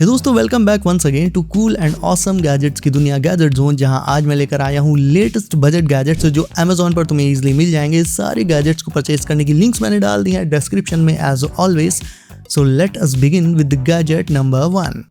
हे दोस्तों, welcome back once again to cool and awesome gadgets की दुनिया गैजेट जोन, जहां आज मैं लेकर आया हूं लेटेस्ट बजट गैजेट्स जो Amazon पर तुम्हें इजीली मिल जाएंगे। सारे गैजेट्स को परचेज करने की लिंक्स मैंने डाल दी हैं डिस्क्रिप्शन में as always. So let us begin with the gadget number 1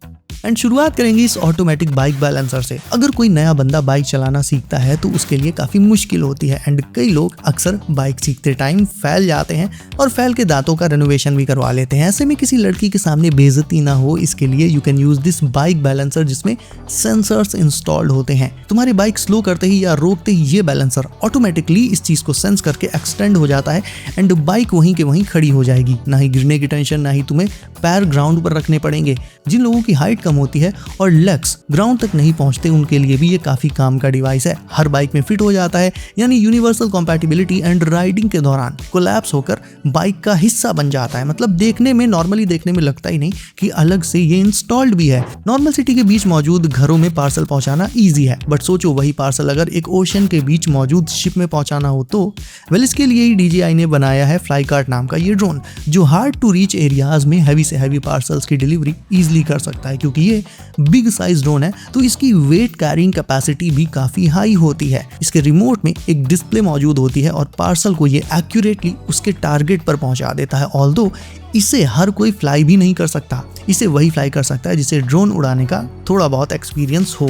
and शुरुआत करेंगे इस ऑटोमेटिक बाइक बैलेंसर से। अगर कोई नया बंदा बाइक चलाना सीखता है तो उसके लिए काफी मुश्किल होती है एंड कई लोग अक्सर बाइक सीखते टाइम फैल जाते हैं और फैल के दांतों का रेनोवेशन भी करवा लेते हैं। ऐसे में किसी लड़की के सामने बेइज्जती ना हो, इसके लिए you can use this bike balancer जिसमें सेंसर्स इंस्टॉल्ड होते हैं। तुम्हारी बाइक स्लो करते ही या रोकते ही ये बैलेंसर ऑटोमेटिकली इस चीज को सेंस करके एक्सटेंड हो जाता है एंड बाइक वहीं के वहीं खड़ी हो जाएगी। ना ही गिरने की टेंशन, ना ही तुम्हें पैर ग्राउंड पर रखने पड़ेंगे। जिन लोगों की हाइट कम होती है और लेग्स ग्राउंड तक नहीं पहुंचते, उनके लिए भी ये काफी काम का डिवाइस है। हर बाइक में फिट हो जाता है, यानी यूनिवर्सल कंपैटिबिलिटी एंड राइडिंग के दौरान कोलैप्स होकर बाइक का हिस्सा बन जाता है। मतलब नॉर्मली देखने में लगता ही नहीं कि अलग से ये इंस्टॉल्ड भी है। नॉर्मल सिटी के बीच मौजूद घरों में पार्सल पहुंचाना ईजी है, बट सोचो वही पार्सल अगर एक ओशन के बीच मौजूद शिप में पहुंचाना हो तो इसके लिए ही DJI ने बनाया है फ्लाईकार्ट नाम का ये ड्रोन, जो हार्ड टू रीच एरियाज में हैवी से हैवी पार्सल्स की डिलीवरी इजीली कर सकता है। क्योंकि ये बिग साइज ड्रोन है तो इसकी वेट कैरिंग कैपेसिटी भी काफी हाई होती है। इसके रिमोट में एक डिस्प्ले मौजूद होती है और पार्सल को ये एक्यूरेटली उसके टारगेट पर पहुंचा देता है। ऑल्दो इसे हर कोई फ्लाई भी नहीं कर सकता, इसे वही फ्लाई कर सकता है जिसे ड्रोन उड़ाने का थोड़ा बहुत एक्सपीरियंस हो।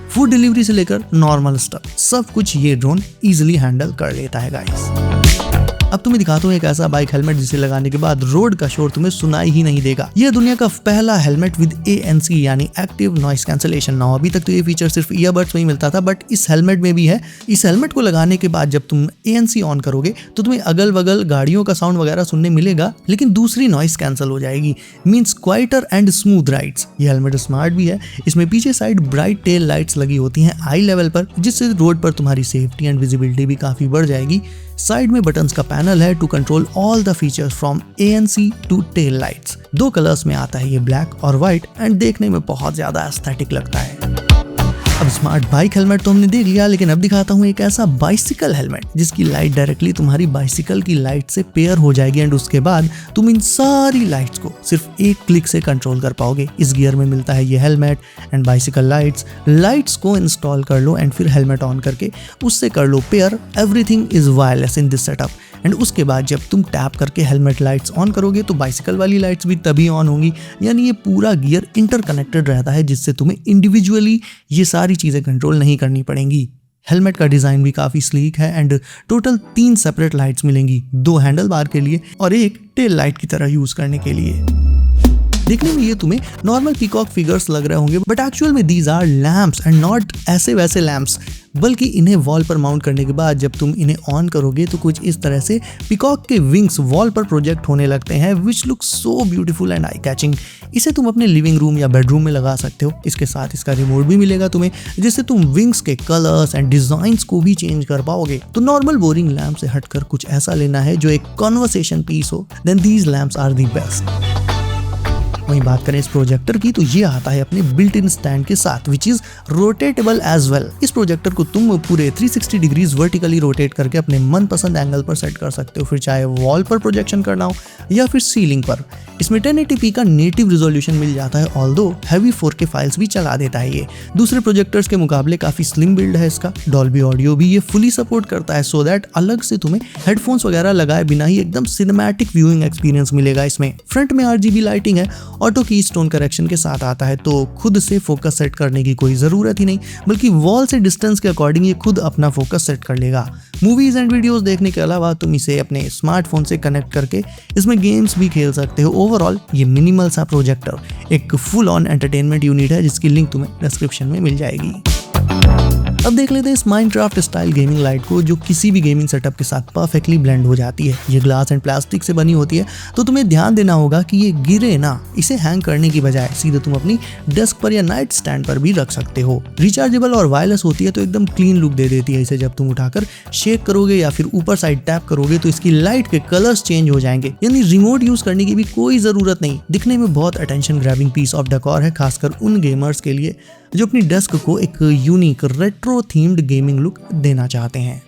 फूड डिलीवरी से लेकर नॉर्मल स्टफ सब कुछ ये ड्रोन इजीली हैंडल कर लेता है गाइस। अब तुम्हें दिखाता हूँ एक ऐसा बाइक हेलमेट जिसे लगाने के बाद रोड का शोर तुम्हें सुनाई ही नहीं देगा। यह दुनिया का पहला हेलमेट विद ANC यानी एक्टिव नॉइस कैंसलेशन। ना अभी तक तो ये फीचर सिर्फ ईयरबड्स में ही मिलता था, बट इस हेलमेट में भी है। इस हेलमेट को लगाने के बाद जब तुम ANC ऑन करोगे तो तुम्हें अगल बगल गाड़ियों का साउंड वगैरह सुनने मिलेगा, लेकिन दूसरी नॉइस कैंसिल हो जाएगी। Means quieter and smooth rides. ये हेलमेट स्मार्ट भी है। इसमें पीछे साइड ब्राइट टेल लाइट्स लगी होती हैं आई लेवल पर, जिससे रोड पर तुम्हारी सेफ्टी एंड विजिबिलिटी भी काफी बढ़ जाएगी। साइड में बटन्स का पैनल है to control all the features from ANC to tail lights. 2 colours में आता है ये, ब्लैक और व्हाइट, एंड देखने में बहुत ज्यादा एस्थेटिक लगता है। अब स्मार्ट बाइक हेलमेट तो हमने देख लिया, लेकिन अब दिखाता हूँ एक ऐसा बाइसिकल हेलमेट जिसकी लाइट डायरेक्टली तुम्हारी बाइसिकल की लाइट से पेयर हो जाएगी एंड उसके बाद तुम इन सारी लाइट्स को सिर्फ एक क्लिक से कंट्रोल कर पाओगे। इस गियर में मिलता है ये हेलमेट एंड बाइसिकल लाइट्स को इंस्टॉल कर लो एंड फिर हेलमेट ऑन करके उससे कर लो pair. Everything is wireless in this setup and उसके बाद जब तुम टैप करके हेलमेट लाइट्स ऑन करोगे तो बाइसिकल वाली लाइट्स भी तभी ऑन होंगी। यानी ये पूरा गियर इंटरकनेक्टेड रहता है, जिससे तुम्हें इंडिविजुअली ये सारी चीजें कंट्रोल नहीं करनी पड़ेंगी। हेलमेट का डिजाइन भी काफी स्लीक है एंड टोटल 3 सेपरेट लाइट्स मिलेंगी, 2 हैंडल बार के लिए और एक टेल लाइट की तरह यूज करने के लिए। देखने में ये तुम्हें नॉर्मल पीकॉक फिगर्स लग रहे होंगे, बट एक्चुअल में these are lamps and not ऐसे वैसे लैंप्स, बल्कि इन्हें वॉल पर माउंट करने के बाद जब तुम इन्हें ऑन करोगे तो कुछ इस तरह से पीकॉक के विंग्स वॉल पर प्रोजेक्ट होने लगते हैं, which look so beautiful and eye catching. इसे तुम अपने लिविंग रूम या बेडरूम में लगा सकते हो। इसके साथ इसका रिमोट भी मिलेगा तुम्हें, जिससे तुम विंग्स के कलर्स एंड डिजाइंस को भी चेंज कर पाओगे। तो नॉर्मल बोरिंग लैंप से हटकर कुछ ऐसा लेना है जो एक कॉन्वर्सेशन पीस हो, then these lamps are the best. वहीं बात करें इस प्रोजेक्टर की तो ये आता है अपने बिल्ट इन स्टैंड के साथ, which is rotatable as well. इस प्रोजेक्टर को तुम पूरे 360 डिग्रीज वर्टिकली रोटेट करके अपने मनपसंद एंगल पर सेट कर सकते हो, फिर चाहे वॉल पर प्रोजेक्शन करना हो या फिर सीलिंग पर। इसमें 1080p का नेटिव रिजोल्यूशन मिल जाता है, ऑल्दो हैवी 4K फाइल्स भी चला देता है ये। दूसरे प्रोजेक्टर्स के मुकाबले काफी स्लिम बिल्ड है इसका। डॉल्बी ऑडियो भी ये फुली सपोर्ट करता है, सो दैट अलग से तुम्हें हेडफोन्स वगैरह लगाए बिना ही एकदम सिनेमैटिक व्यूइंग एक्सपीरियंस मिलेगा इसमें। फ्रंट में RGB लाइटिंग है, ऑटो की स्टोन करेक्शन के साथ आता है, तो खुद से फोकस सेट करने की कोई जरूरत ही नहीं, बल्कि वॉल से डिस्टेंस के अकॉर्डिंग ये खुद अपना फोकस सेट कर लेगा। मूवीज एंड वीडियोस देखने के अलावा तुम इसे अपने स्मार्टफोन से कनेक्ट करके इसमें गेम्स भी खेल सकते हो। ओवरऑल ये मिनिमल सा प्रोजेक्टर एक फुल ऑन एंटरटेनमेंट यूनिट है, जिसकी लिंक तुम्हें डिस्क्रिप्शन में मिल जाएगी। अब देख लेते हैं इस माइनक्राफ्ट स्टाइल गेमिंग लाइट को, जो किसी भी गेमिंग सेटअप के साथ परफेक्टली ब्लेंड हो जाती है। ये ग्लास एंड प्लास्टिक से बनी होती है, तो तुम्हें ध्यान देना होगा कि ये गिरे ना। इसे हैंग करने की बजाय सीधे तुम अपनी डेस्क पर या नाइट स्टैंड पर भी रख सकते हो। रिचार्जेबल और वायरलेस होती है तो एकदम क्लीन लुक दे देती है। इसे जब तुम उठाकर शेक करोगे या फिर ऊपर साइड टैप करोगे तो इसकी लाइट के कलर्स चेंज हो जाएंगे, यानी रिमोट यूज करने की भी कोई जरूरत नहीं। दिखने में बहुत attention grabbing piece of decor है, खासकर उन गेमर्स के लिए जो अपनी डेस्क को एक unique retro themed gaming look देना चाहते हैं।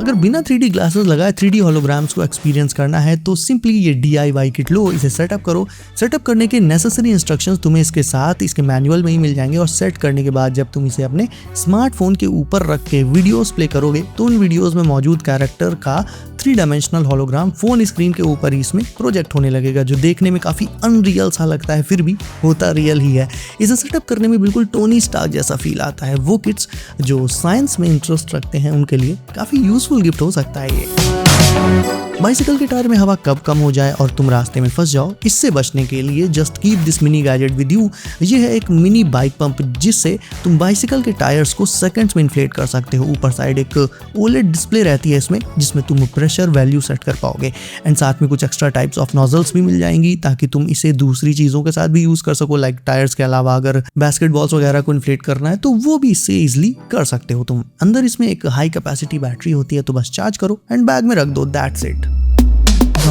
अगर बिना 3D ग्लासेस लगाए 3D होलोग्राम्स को एक्सपीरियंस करना है तो सिंपली ये DIY किट लो, इसे सेटअप करो। सेटअप करने के नेसेसरी इंस्ट्रक्शंस तुम्हें इसके साथ इसके मैनुअल में ही मिल जाएंगे और सेट करने के बाद जब तुम इसे अपने स्मार्टफोन के ऊपर रख के वीडियोस प्ले करोगे तो उन वीडियोस में मौजूद कैरेक्टर का 3 डायमेंशनल होलोग्राम फोन स्क्रीन के ऊपर ही इसमें प्रोजेक्ट होने लगेगा, जो देखने में काफी अनरियल सा लगता है फिर भी होता रियल ही है। इसे सेटअप करने में बिल्कुल टोनी स्टार्क जैसा फील आता है। वो किड्स जो साइंस में इंटरेस्ट रखते हैं उनके लिए काफी यूजफुल गिफ्ट हो सकता है ये। बाइसिकल के टायर में हवा कब कम हो जाए और तुम रास्ते में फंस जाओ, इससे बचने के लिए just keep this mini gadget with you. ये है एक मिनी बाइक पंप जिससे तुम बाइसिकल के टायर्स को सेकंड्स में इन्फ्लेट कर सकते हो। ऊपर साइड एक ओलेड डिस्प्ले रहती है इसमें जिसमें तुम प्रेशर वैल्यू सेट कर पाओगे एंड साथ में कुछ एक्स्ट्रा टाइप्स ऑफ नोजल्स भी मिल जाएंगी ताकि तुम इसे दूसरी चीजों के साथ भी यूज कर सको। लाइक टायर्स के अलावा अगर बास्केटबॉल्स वगैरह को इन्फ्लेट करना है तो वो भी इससे इजिली कर सकते हो तुम। अंदर इसमें एक हाई कैपेसिटी बैटरी होती है तो बस चार्ज करो एंड बैग में रख दो, दैट्स इट।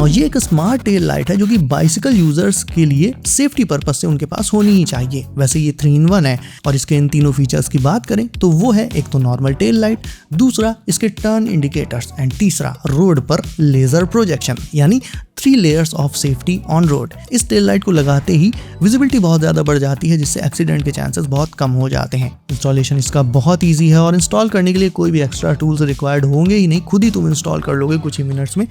ये एक स्मार्ट टेल लाइट है जो कि बाइसिकल यूजर्स के लिए सेफ्टी पर्पस से उनके पास होनी ही चाहिए। वैसे ये 3-in-1 है और इसके इन तीनों फीचर्स की बात करें तो वो है एक तो नॉर्मल टेल लाइट, दूसरा इसके टर्न इंडिकेटर्स एंड तीसरा रोड पर लेजर प्रोजेक्शन, यानी 3 layers of safety on road. इस टेल लाइट को लगाते ही विजिबिलिटी बहुत ज़्यादा बढ़ जाती है जिससे एक्सीडेंट के चांसेस बहुत कम हो जाते हैं। इंस्टॉलेशन इसका बहुत ईजी है और इंस्टॉल करने के लिए कोई भी एक्स्ट्रा टूल्स रिक्वायर्ड होंगे ही नहीं, खुद ही तुम इंस्टॉल कर लोगे कुछ ही मिनट्स में।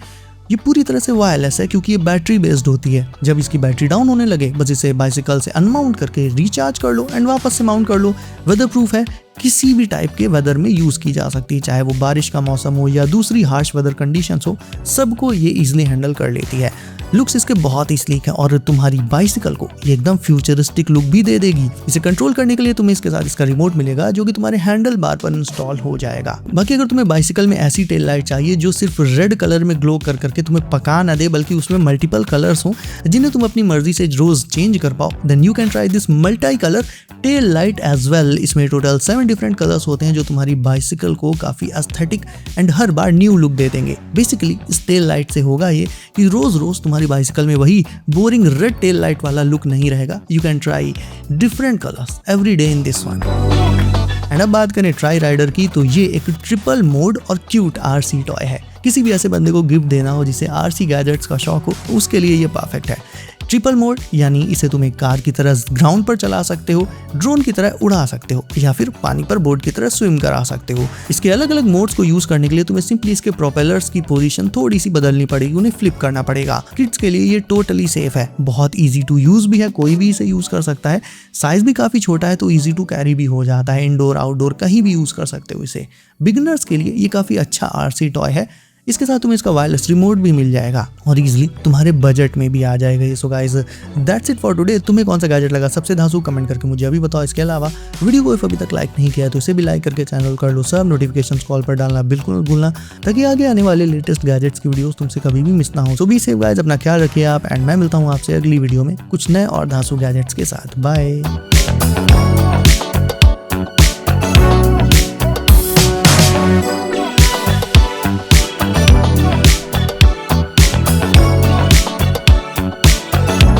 ये पूरी तरह से वायरलेस है क्योंकि ये बैटरी बेस्ड होती है। जब इसकी बैटरी डाउन होने लगे बस इसे बाइसिकल से अनमाउंट करके रिचार्ज कर लो एंड वापस से माउंट कर लो। वेदर प्रूफ है, किसी भी टाइप के वेदर में यूज की जा सकती है, चाहे वो बारिश का मौसम हो या दूसरी हार्श वेदर कंडीशंस हो, सबको ये इजीली हैंडल कर लेती है। लुक्स इसके बहुत ही स्लीक है और तुम्हारी बाइसिकल को ये एकदम फ्यूचरिस्टिक लुक भी दे देगी। इसे कंट्रोल करने के लिए तुम्हें इसके साथ इसका रिमोट मिलेगा जो कि तुम्हारे हैंडल बार पर इंस्टॉल हो जाएगा। बाकी अगर तुम्हें बाइसिकल में ऐसी टेल लाइट चाहिए जो सिर्फ रेड कलर में ग्लो कर करके तुम्हें पका ना दे बल्कि उसमें मल्टीपल कलर्स हो जिन्हें तुम अपनी मर्जी से रोज चेंज कर पाओ, then you can try this multi colour tail light as well. इसमें टोटल 7 डिफरेंट कलर्स होते हैं जो तुम्हारी बाइसिकल को काफी एस्थेटिक एंड हर बार न्यू लुक दे देंगे। बेसिकली इस टेल लाइट से होगा ये कि रोज रोज तुम्हारी बाइसिकल में वही बोरिंग रेड टेल लाइट वाला लुक नहीं रहेगा। You can try different colours every day in this one. And अब बात करें ट्राई राइडर की तो ये एक ट्रिपल मोड और क्यूट RC टॉय है। किसी भी ऐसे बंदे को गिफ्ट देना हो जिसे RC गैजेट्स का शौक हो उसके लिए ये परफेक्ट है। ट्रिपल मोड यानी इसे तुम एक कार की तरह ग्राउंड पर चला सकते हो, ड्रोन की तरह उड़ा सकते हो या फिर पानी पर बोट की तरह स्विम करा सकते हो। इसके अलग अलग मोड्स को यूज करने के लिए तुम्हें सिंपली इसके प्रोपेलर्स की पोजीशन थोड़ी सी बदलनी पड़ेगी, उन्हें फ्लिप करना पड़ेगा। किड्स के लिए ये टोटली सेफ है, बहुत ईजी टू यूज भी है, कोई भी इसे यूज कर सकता है। साइज भी काफी छोटा है तो ईजी टू कैरी भी हो जाता है, इंडोर आउटडोर कहीं भी यूज कर सकते हो इसे। बिगिनर्स के लिए ये काफी अच्छा RC टॉय है। इसके साथ तुम्हें इसका वायरलेस रिमोट भी मिल जाएगा और इजीली तुम्हारे बजट में भी आ जाएगा ये। So guys that's it for today. तुम्हें कौन सा गैजेट लगा सबसे धांसू कमेंट करके मुझे अभी बताओ। इसके अलावा वीडियो को अभी तक लाइक नहीं किया तो इसे भी लाइक करके चैनल कर लो। सब नोटिफिकेशंस कॉल पर डालना बिल्कुल मत भूलना ताकि आगे आने वाले लेटेस्ट गैजेट्स की वीडियोस तुमसे कभी भी मिस ना हो। सो बी सेफ गाइस, अपना ख्याल रखिए आप एंड मैं मिलता हूँ आपसे अगली वीडियो में कुछ नए और धांसू गैजेट्स के साथ। बाय।